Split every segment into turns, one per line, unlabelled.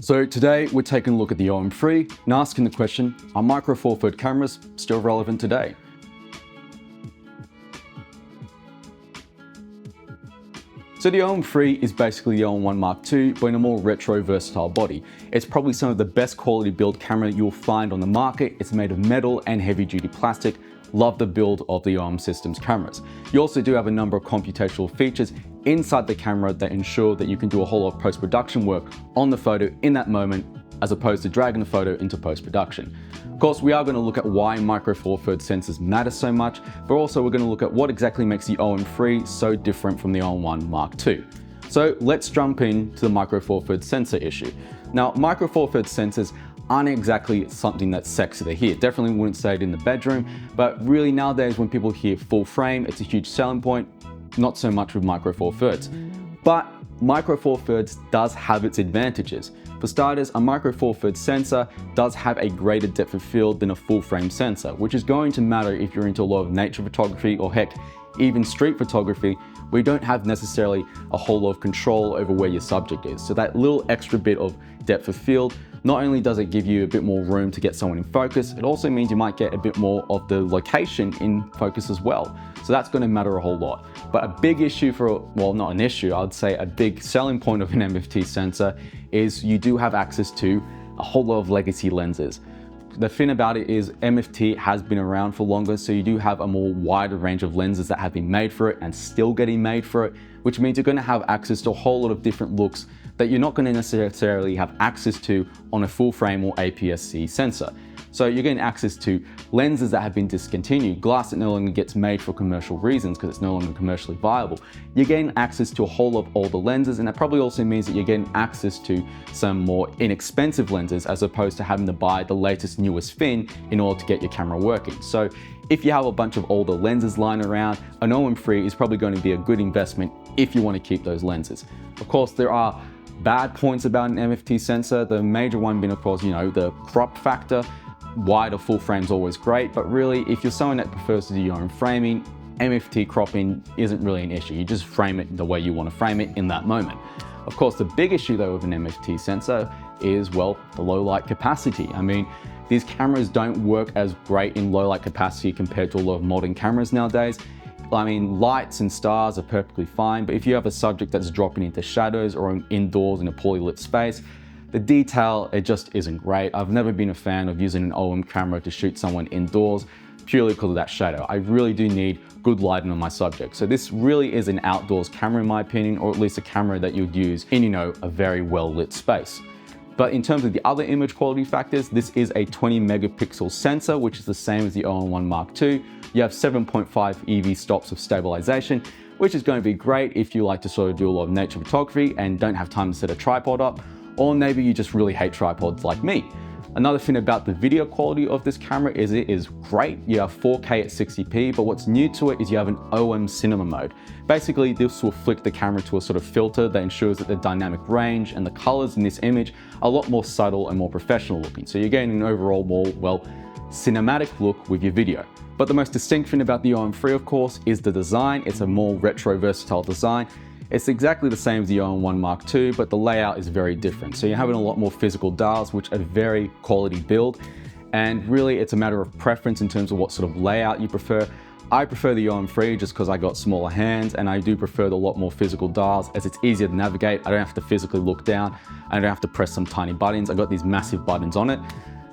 So today we're taking a look at the OM3 and asking the question, are Micro Four Thirds cameras still relevant today? So the OM3 is basically the OM-1 MkII, but in a more retro versatile body. It's probably some of the best quality build camera you'll find on the market. It's made of metal and heavy duty plastic. Love the build of the OM Systems cameras. You also do have a number of computational features inside the camera that ensure that you can do a whole lot of post-production work on the photo in that moment, as opposed to dragging the photo into post-production. Of course, we are going to look at why Micro Four Thirds sensors matter so much, but also we're going to look at what exactly makes the OM3 so different from the OM-1 MkII. So let's jump into the Micro Four Thirds sensor issue. Now, Micro Four Thirds sensors aren't exactly something that's sexy to hear. Definitely wouldn't say it in the bedroom, but really nowadays when people hear full frame, it's a huge selling point. Not so much with Micro Four Thirds. But Micro Four Thirds does have its advantages. For starters, a Micro Four Thirds sensor does have a greater depth of field than a full frame sensor, which is going to matter if you're into a lot of nature photography or heck, even street photography, where you don't have necessarily a whole lot of control over where your subject is. So that little extra bit of depth of field, not only does it give you a bit more room to get someone in focus, it also means you might get a bit more of the location in focus as well. So that's going to matter a whole lot. But a big issue well, not an issue, I'd say a big selling point of an MFT sensor is you do have access to a whole lot of legacy lenses. The thing about it is MFT has been around for longer, so you do have a more wider range of lenses that have been made for it and still getting made for it, which means you're going to have access to a whole lot of different looks that you're not going to necessarily have access to on a full frame or APS-C sensor. So you're getting access to lenses that have been discontinued, glass that no longer gets made for commercial reasons because it's no longer commercially viable. You're getting access to a whole lot of older lenses, and that probably also means that you're getting access to some more inexpensive lenses as opposed to having to buy the latest, newest thing in order to get your camera working. So if you have a bunch of older lenses lying around, an OM3 is probably going to be a good investment if you want to keep those lenses. Of course, there are bad points about an MFT sensor. The major one being, of course, the crop factor. Wide or full frame is always great, but really, if you're someone that prefers to do your own framing, MFT cropping isn't really an issue. You just frame it the way you want to frame it in that moment. Of course, the big issue though with an MFT sensor is, well, the low light capacity. I mean, these cameras don't work as great in low light capacity compared to a lot of modern cameras nowadays. I mean, lights and stars are perfectly fine, but if you have a subject that's dropping into shadows or indoors in a poorly lit space, the detail, it just isn't great. I've never been a fan of using an OM camera to shoot someone indoors purely because of that shadow. I really do need good lighting on my subject. So this really is an outdoors camera in my opinion, or at least a camera that you'd use in, a very well lit space. But in terms of the other image quality factors, this is a 20 megapixel sensor, which is the same as the OM-1 MkII. You have 7.5 EV stops of stabilization, which is going to be great if you like to sort of do a lot of nature photography and don't have time to set a tripod up, or maybe you just really hate tripods like me. Another thing about the video quality of this camera is it is great. You have 4K at 60p, but what's new to it is you have an OM cinema mode. Basically, this will flick the camera to a sort of filter that ensures that the dynamic range and the colors in this image are a lot more subtle and more professional looking. So you're getting an overall more, well, cinematic look with your video. But the most distinct thing about the OM3, of course, is the design. It's a more retro versatile design. It's exactly the same as the OM-1 MkII, but the layout is very different. So you're having a lot more physical dials, which are very quality build. And really it's a matter of preference in terms of what sort of layout you prefer. I prefer the OM3 just because I got smaller hands, and I do prefer the lot more physical dials as it's easier to navigate. I don't have to physically look down. I don't have to press some tiny buttons. I got these massive buttons on it.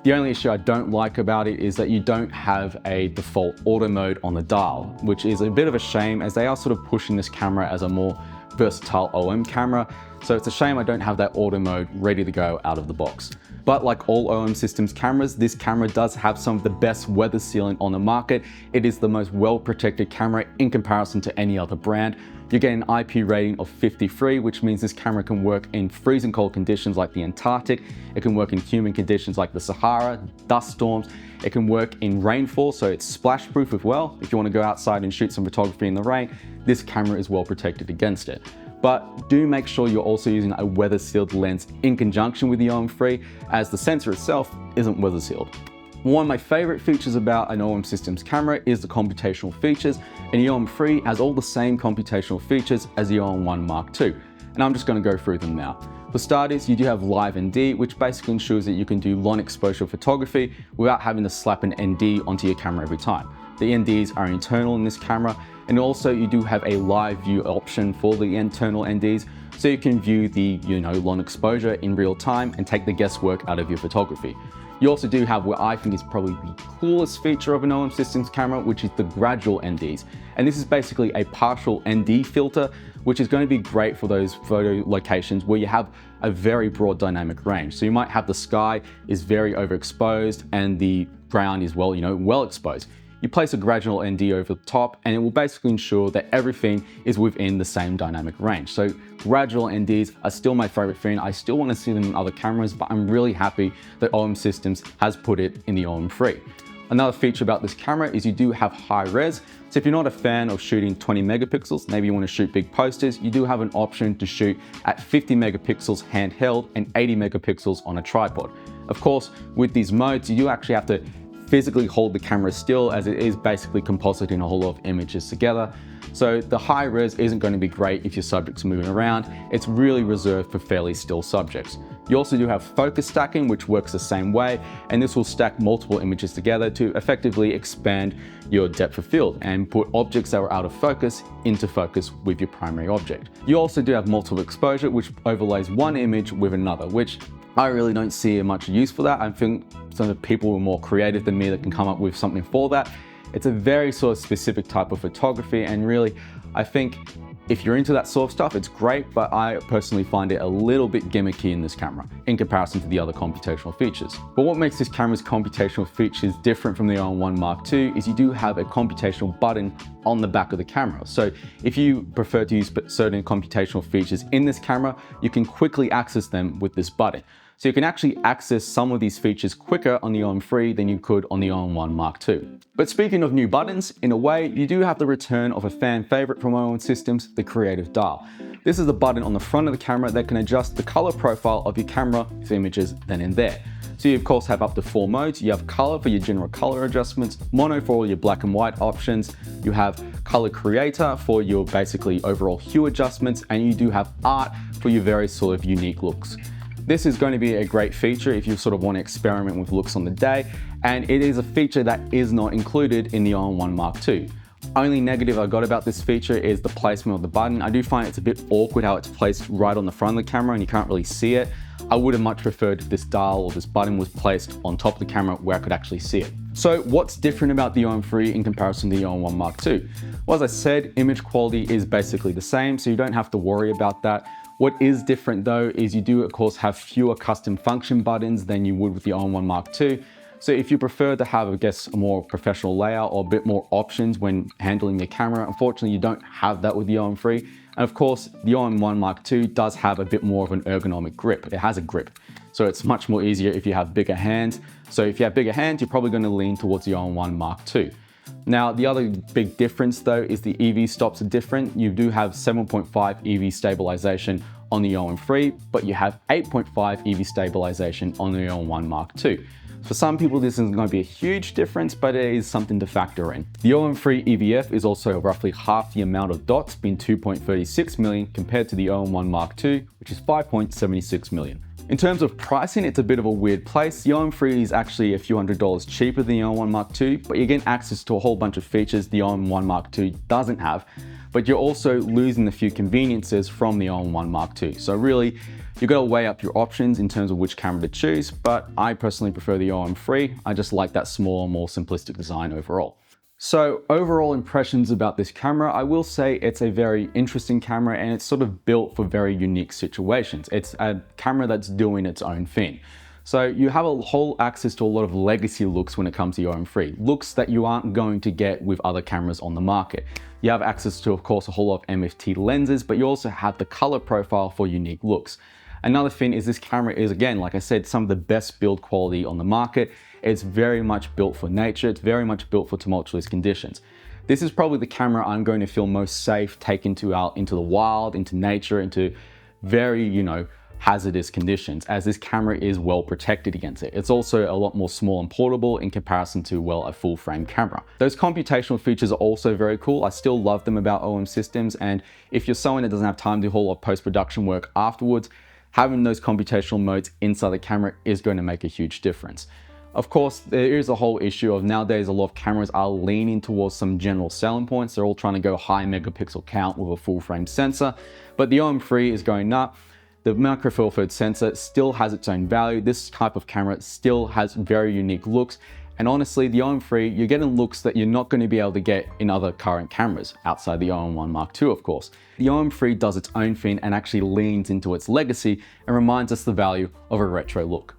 The only issue I don't like about it is that you don't have a default auto mode on the dial, which is a bit of a shame as they are sort of pushing this camera as a more versatile OM camera. So it's a shame I don't have that auto mode ready to go out of the box. But like all OM Systems cameras, this camera does have some of the best weather sealing on the market. It is the most well-protected camera in comparison to any other brand. You get an IP rating of 53, which means this camera can work in freezing cold conditions like the Antarctic. It can work in humid conditions like the Sahara, dust storms. It can work in rainfall, so it's splash proof as well. If you want to go outside and shoot some photography in the rain, this camera is well protected against it. But do make sure you're also using a weather sealed lens in conjunction with the OM3, as the sensor itself isn't weather sealed. One of my favorite features about an OM Systems camera is the computational features, and the OM3 has all the same computational features as the OM-1 MkII. and I'm just going to go through them now. For starters, you do have live ND, which basically ensures that you can do long exposure photography without having to slap an ND onto your camera every time. The NDs are internal in this camera, and also you do have a live view option for the internal NDs, so you can view the long exposure in real time and take the guesswork out of your photography. You also do have what I think is probably the coolest feature of an OM Systems camera, which is the gradual NDs. And this is basically a partial ND filter, which is going to be great for those photo locations where you have a very broad dynamic range. So you might have the sky is very overexposed and the ground is well exposed. You place a gradual ND over the top and it will basically ensure that everything is within the same dynamic range. So gradual NDs are still my favorite thing. I still want to see them in other cameras, but I'm really happy that OM Systems has put it in the OM3. Another feature about this camera is you do have high res. So if you're not a fan of shooting 20 megapixels, maybe you want to shoot big posters, you do have an option to shoot at 50 megapixels handheld and 80 megapixels on a tripod. Of course, with these modes, you do actually have to physically hold the camera still, as it is basically compositing a whole lot of images together. So the high res isn't going to be great if your subject's moving around. It's really reserved for fairly still subjects. You also do have focus stacking, which works the same way, and this will stack multiple images together to effectively expand your depth of field and put objects that are out of focus into focus with your primary object. You also do have multiple exposure, which overlays one image with another, which I really don't see much use for that. I think some of the people who are more creative than me that can come up with something for that. It's a very sort of specific type of photography, and really, I think if you're into that sort of stuff, it's great, but I personally find it a little bit gimmicky in this camera in comparison to the other computational features. But what makes this camera's computational features different from the OM-1 MkII is you do have a computational button on the back of the camera. So if you prefer to use certain computational features in this camera, you can quickly access them with this button. So you can actually access some of these features quicker on the OM3 than you could on the OM-1 MkII. But speaking of new buttons, in a way, you do have the return of a fan favorite from OM Systems, the Creative Dial. This is a button on the front of the camera that can adjust the color profile of your camera's images then and there. So you of course have up to 4 modes. You have color for your general color adjustments, mono for all your black and white options, you have color creator for your basically overall hue adjustments, and you do have art for your very sort of unique looks. This is going to be a great feature if you sort of want to experiment with looks on the day, and it is a feature that is not included in the OM-1 MkII. Only negative I got about this feature is the placement of the button. I do find it's a bit awkward how it's placed right on the front of the camera and you can't really see it. I would have much preferred if this dial or this button was placed on top of the camera where I could actually see it. So what's different about the OM3 in comparison to the OM-1 MkII? Well, as I said, image quality is basically the same, so you don't have to worry about that. What is different though is you do of course have fewer custom function buttons than you would with the OM-1 MkII. So if you prefer to have, I guess, a more professional layout or a bit more options when handling your camera, unfortunately you don't have that with the OM3. And of course, the OM-1 MkII does have a bit more of an ergonomic grip. It has a grip, so it's much more easier if you have bigger hands. So if you have bigger hands, you're probably going to lean towards the OM-1 MkII. Now, the other big difference though is the EV stops are different. You do have 7.5 EV stabilization on the OM3, but you have 8.5 EV stabilization on the OM-1 MkII. For some people, this isn't going to be a huge difference, but it is something to factor in. The OM3 EVF is also roughly half the amount of dots, being 2.36 million, compared to the OM-1 MkII, which is 5.76 million. In terms of pricing, it's a bit of a weird place. The OM3 is actually a few $100s cheaper than the OM-1 MkII, but you're getting access to a whole bunch of features the OM-1 MkII doesn't have, but you're also losing the few conveniences from the OM-1 MkII. So really, you've got to weigh up your options in terms of which camera to choose, but I personally prefer the OM3. I just like that small, more simplistic design overall. So overall impressions about this camera, I will say it's a very interesting camera and it's sort of built for very unique situations. It's a camera that's doing its own thing. So you have a whole access to a lot of legacy looks when it comes to your OM3, looks that you aren't going to get with other cameras on the market. You have access to, of course, a whole lot of MFT lenses, but you also have the color profile for unique looks. Another thing is this camera is, again, like I said, some of the best build quality on the market. It's very much built for nature. It's very much built for tumultuous conditions. This is probably the camera I'm going to feel most safe taking out into the wild, into nature, into very, hazardous conditions, as this camera is well protected against it. It's also a lot more small and portable in comparison to, well, a full frame camera. Those computational features are also very cool. I still love them about OM systems, and if you're someone that doesn't have time to do a whole lot of post-production work afterwards, having those computational modes inside the camera is going to make a huge difference. Of course, there is a whole issue of nowadays a lot of cameras are leaning towards some general selling points. They're all trying to go high megapixel count with a full frame sensor, but the OM3 is going up. The micro four thirds sensor still has its own value. This type of camera still has very unique looks. And honestly, the OM3, you're getting looks that you're not going to be able to get in other current cameras, outside the OM-1 MkII, of course. The OM3 does its own thing and actually leans into its legacy and reminds us the value of a retro look.